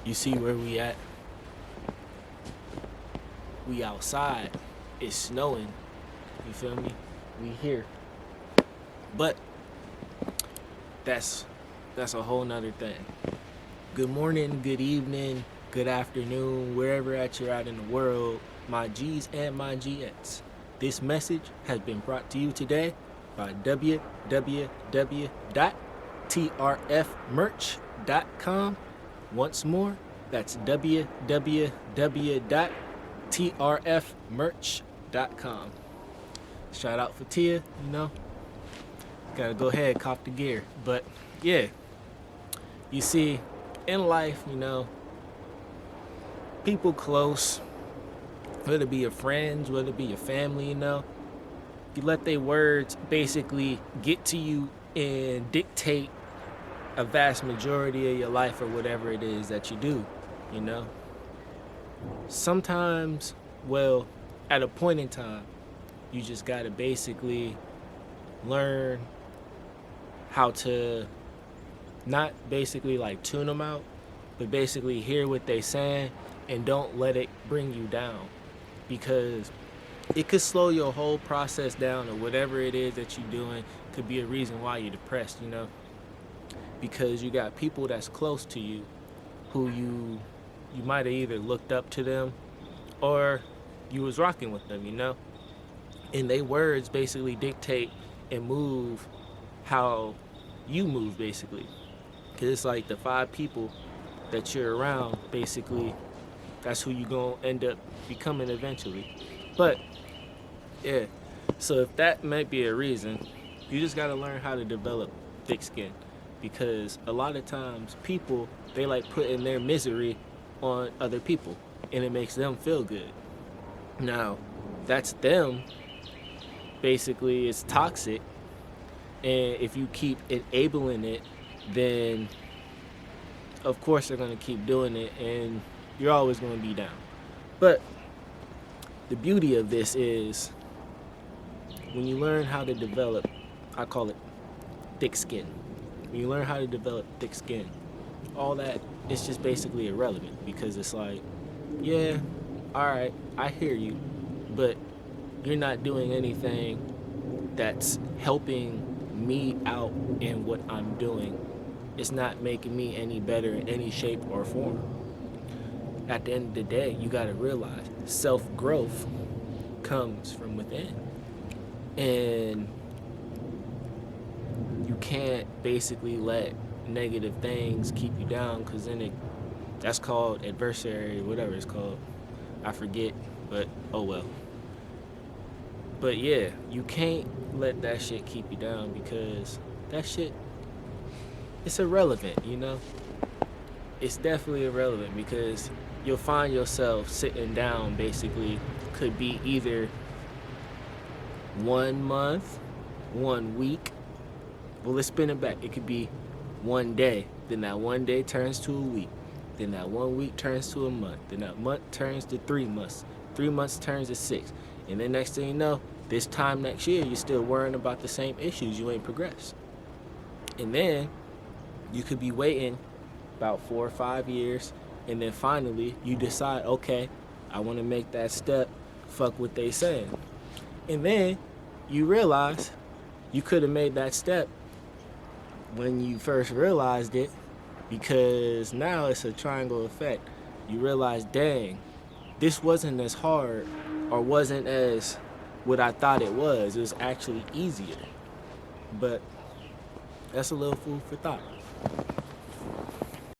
You see where we at? We outside. It's snowing. You feel me? We here. But that's a whole nother thing. Good morning, good evening, good afternoon, wherever you're at in the world, my G's and my GS. This message has been brought to you today by www.trfmerch.com. Once more, that's www.trfmerch.com. Shout out for Tia, gotta go ahead, cop the gear. But yeah, you see, in life, people close, whether it be your friends, whether it be your family, you let their words basically get to you and dictate a vast majority of your life or whatever it is that you do, Sometimes, well, at a point in time, you just gotta basically learn how to not basically like tune them out, but basically hear what they saying and don't let it bring you down, because it could slow your whole process down, or whatever it is that you're doing could be a reason why you're depressed, because you got people that's close to you who you might have either looked up to them or you was rocking with them, and they words basically dictate and move how you move, basically, because it's like the 5 people that you're around, basically that's who you gonna end up becoming eventually. But yeah, so if that might be a reason, you just gotta learn how to develop thick skin, because a lot of times people, they like putting their misery on other people and it makes them feel good. Now that's them, basically. It's toxic, and if you keep enabling it, then of course they're going to keep doing it and you're always going to be down. But the beauty of this is when you learn how to develop, I call it thick skin. When you learn how to develop thick skin, all that is just basically irrelevant, because it's like, yeah, all right, I hear you, but you're not doing anything that's helping me out in what I'm doing. It's not making me any better in any shape or form. At the end of the day, you got to realize self-growth comes from within. And you can't basically let negative things keep you down, because then that's called adversary, whatever it's called. I forget, but oh well. But yeah, you can't let that shit keep you down, because that shit, it's irrelevant, It's definitely irrelevant, because you'll find yourself sitting down, basically, could be either 1 month, 1 week. Well, let's spin it back. It could be 1 day, then that 1 day turns to a week, then that 1 week turns to a month, then that month turns to 3 months, 3 months turns to 6, and then next thing you know, this time next year, you're still worrying about the same issues. You ain't progressed. And then you could be waiting about 4 or 5 years, and then finally you decide, okay, I want to make that step, fuck what they saying. And then you realize you could have made that step when you first realized it, because now it's a triangle effect. You realize, dang, this wasn't as hard, or wasn't as what I thought it was. It was actually easier. But that's a little food for thought.